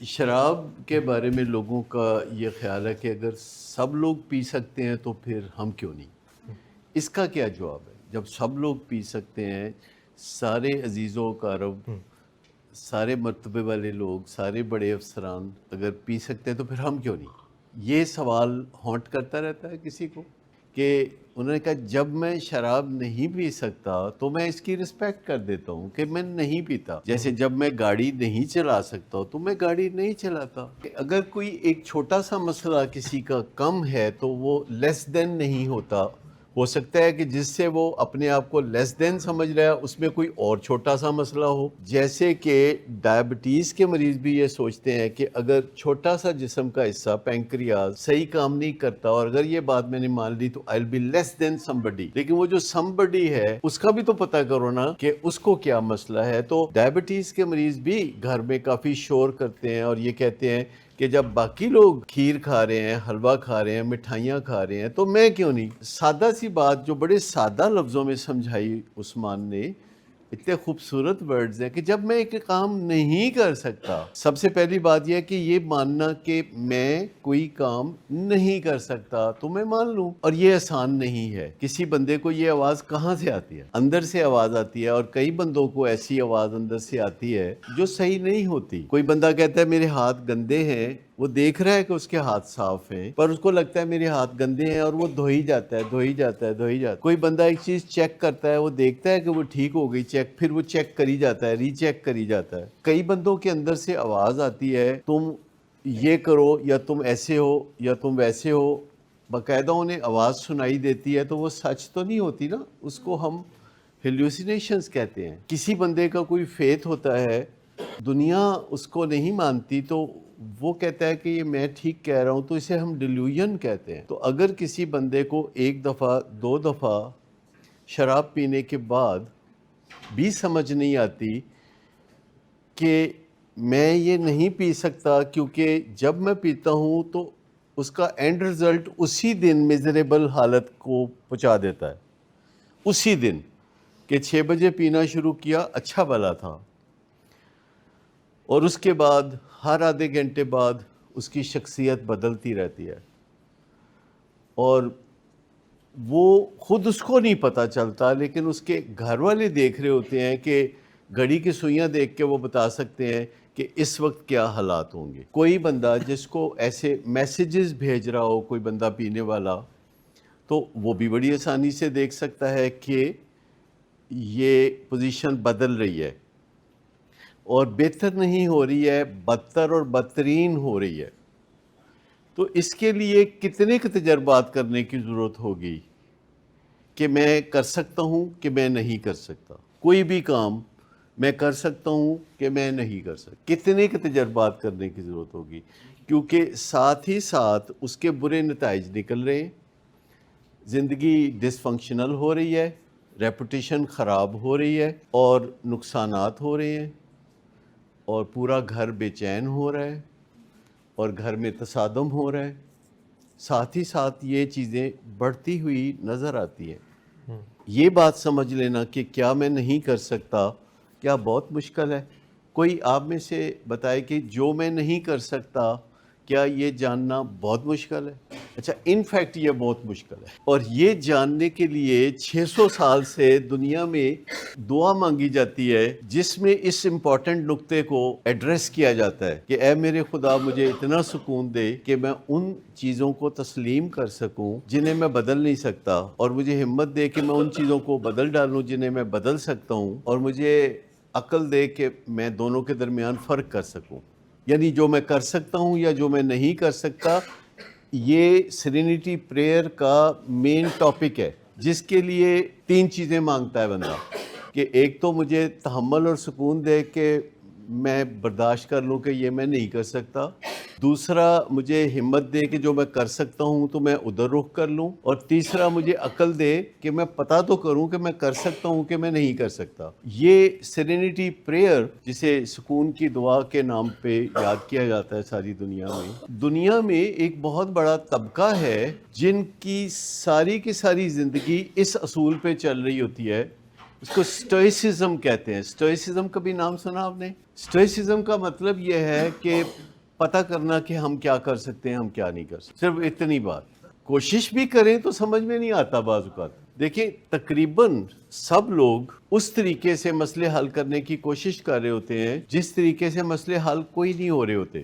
شراب کے بارے میں لوگوں کا یہ خیال ہے کہ اگر سب لوگ پی سکتے ہیں تو پھر ہم کیوں نہیں؟ اس کا کیا جواب ہے؟ جب سب لوگ پی سکتے ہیں، سارے عزیز و اقارب، سارے مرتبے والے لوگ، سارے بڑے افسران اگر پی سکتے ہیں تو پھر ہم کیوں نہیں؟ یہ سوال ہانٹ کرتا رہتا ہے کسی کو کہ انہوں نے کہا جب میں شراب نہیں پی سکتا تو میں اس کی رسپیکٹ کر دیتا ہوں کہ میں نہیں پیتا، جیسے جب میں گاڑی نہیں چلا سکتا تو میں گاڑی نہیں چلاتا۔ اگر کوئی ایک چھوٹا سا مسئلہ کسی کا کم ہے تو وہ لیس دین نہیں ہوتا، ہو سکتا ہے کہ جس سے وہ اپنے آپ کو لیس دین سمجھ رہا ہے اس میں کوئی اور چھوٹا سا مسئلہ ہو، جیسے کہ ڈائبٹیز کے مریض بھی یہ سوچتے ہیں کہ اگر چھوٹا سا جسم کا حصہ پینکریاز صحیح کام نہیں کرتا اور اگر یہ بات میں نے مان لی تو I'll be less than somebody، لیکن وہ جو somebody ہے اس کا بھی تو پتہ کرو نا کہ اس کو کیا مسئلہ ہے۔ تو ڈائبٹیز کے مریض بھی گھر میں کافی شور کرتے ہیں اور یہ کہتے ہیں کہ جب باقی لوگ کھیر کھا رہے ہیں، حلوہ کھا رہے ہیں، مٹھائیاں کھا رہے ہیں تو میں کیوں نہیں؟ سادہ سی بات جو بڑے سادہ لفظوں میں سمجھائی عثمان نے، اتنے خوبصورت ورڈز ہیں کہ جب میں ایک کام نہیں کر سکتا، سب سے پہلی بات یہ ہے کہ یہ ماننا کہ میں کوئی کام نہیں کر سکتا تو میں مان لوں، اور یہ آسان نہیں ہے۔ کسی بندے کو یہ آواز کہاں سے آتی ہے؟ اندر سے آواز آتی ہے، اور کئی بندوں کو ایسی آواز اندر سے آتی ہے جو صحیح نہیں ہوتی۔ کوئی بندہ کہتا ہے میرے ہاتھ گندے ہیں، وہ دیکھ رہا ہے کہ اس کے ہاتھ صاف ہیں پر اس کو لگتا ہے میرے ہاتھ گندے ہیں اور وہ دھوئی جاتا ہے دھوئی جاتا ہے دھوئی جاتا ہے۔ کوئی بندہ ایک چیز چیک کرتا ہے، وہ دیکھتا ہے کہ وہ ٹھیک ہو گئی چیک، پھر وہ چیک کری جاتا ہے، ری چیک کری جاتا ہے۔ کئی بندوں کے اندر سے آواز آتی ہے تم یہ کرو یا تم ایسے ہو یا تم ویسے ہو، باقاعدہ انہیں آواز سنائی دیتی ہے تو وہ سچ تو نہیں ہوتی نا، اس کو ہم ہیلوسینیشنز کہتے ہیں۔ کسی بندے کا کوئی فیتھ ہوتا ہے، دنیا اس کو نہیں مانتی تو وہ کہتا ہے کہ یہ میں ٹھیک کہہ رہا ہوں، تو اسے ہم ڈیلیوژن کہتے ہیں۔ تو اگر کسی بندے کو ایک دفعہ دو دفعہ شراب پینے کے بعد بھی سمجھ نہیں آتی کہ میں یہ نہیں پی سکتا کیونکہ جب میں پیتا ہوں تو اس کا اینڈ رزلٹ اسی دن میزریبل حالت کو پہنچا دیتا ہے، اسی دن کہ 6 بجے پینا شروع کیا اچھا بھلا تھا، اور اس کے بعد ہر آدھے گھنٹے بعد اس کی شخصیت بدلتی رہتی ہے، اور وہ خود اس کو نہیں پتہ چلتا لیکن اس کے گھر والے دیکھ رہے ہوتے ہیں کہ گھڑی کی سوئیاں دیکھ کے وہ بتا سکتے ہیں کہ اس وقت کیا حالات ہوں گے۔ کوئی بندہ جس کو ایسے میسیجز بھیج رہا ہو، کوئی بندہ پینے والا، تو وہ بھی بڑی آسانی سے دیکھ سکتا ہے کہ یہ پوزیشن بدل رہی ہے اور بہتر نہیں ہو رہی ہے، بدتر اور بدترین ہو رہی ہے۔ تو اس کے لیے کتنے کے تجربات کرنے کی ضرورت ہوگی کہ میں کر سکتا ہوں کہ میں نہیں کر سکتا، کوئی بھی کام میں کر سکتا ہوں کہ میں نہیں کر سکتا، کتنے کے تجربات کرنے کی ضرورت ہوگی، کیونکہ ساتھ ہی ساتھ اس کے برے نتائج نکل رہے ہیں، زندگی ڈس فنکشنل ہو رہی ہے، ریپوٹیشن خراب ہو رہی ہے اور نقصانات ہو رہے ہیں، اور پورا گھر بے چین ہو رہا ہے اور گھر میں تصادم ہو رہا ہے، ساتھ ہی ساتھ یہ چیزیں بڑھتی ہوئی نظر آتی ہیں۔ یہ بات سمجھ لینا کہ کیا میں نہیں کر سکتا کیا بہت مشکل ہے۔ کوئی آپ میں سے بتائے کہ جو میں نہیں کر سکتا کیا یہ جاننا بہت مشکل ہے؟ اچھا، ان فیکٹ یہ بہت مشکل ہے، اور یہ جاننے کے لیے 600 سال سے دنیا میں دعا مانگی جاتی ہے جس میں اس امپورٹنٹ نقطے کو ایڈریس کیا جاتا ہے کہ اے میرے خدا مجھے اتنا سکون دے کہ میں ان چیزوں کو تسلیم کر سکوں جنہیں میں بدل نہیں سکتا، اور مجھے ہمت دے کہ میں ان چیزوں کو بدل ڈالوں جنہیں میں بدل سکتا ہوں، اور مجھے عقل دے کہ میں دونوں کے درمیان فرق کر سکوں، یعنی جو میں کر سکتا ہوں یا جو میں نہیں کر سکتا۔ یہ سیرینٹی پریئر کا مین ٹاپک ہے جس کے لیے 3 چیزیں مانگتا ہے بندہ، کہ ایک تو مجھے تحمل اور سکون دے کہ میں برداشت کر لوں کہ یہ میں نہیں کر سکتا، دوسرا مجھے ہمت دے کہ جو میں کر سکتا ہوں تو میں ادھر رخ کر لوں، اور تیسرا مجھے عقل دے کہ میں پتہ تو کروں کہ میں کر سکتا ہوں کہ میں نہیں کر سکتا۔ یہ سیرینٹی پریئر جسے سکون کی دعا کے نام پہ یاد کیا جاتا ہے ساری دنیا میں ایک بہت بڑا طبقہ ہے جن کی ساری زندگی اس اصول پہ چل رہی ہوتی ہے، اس کو سٹوئسزم کہتے ہیں۔ سٹوئسزم کا بھی نام سنا آپ نے؟ سٹوئسزم کا مطلب یہ ہے کہ پتہ کرنا کہ ہم کیا کر سکتے ہیں، ہم کیا نہیں کر سکتے، صرف اتنی بات. کوشش بھی کریں تو سمجھ میں نہیں آتا بعض اوقات. دیکھیں تقریباً سب لوگ اس طریقے سے مسئلے حل کرنے کی کوشش کر رہے ہوتے ہیں جس طریقے سے مسئلے حل کوئی نہیں ہو رہے ہوتے.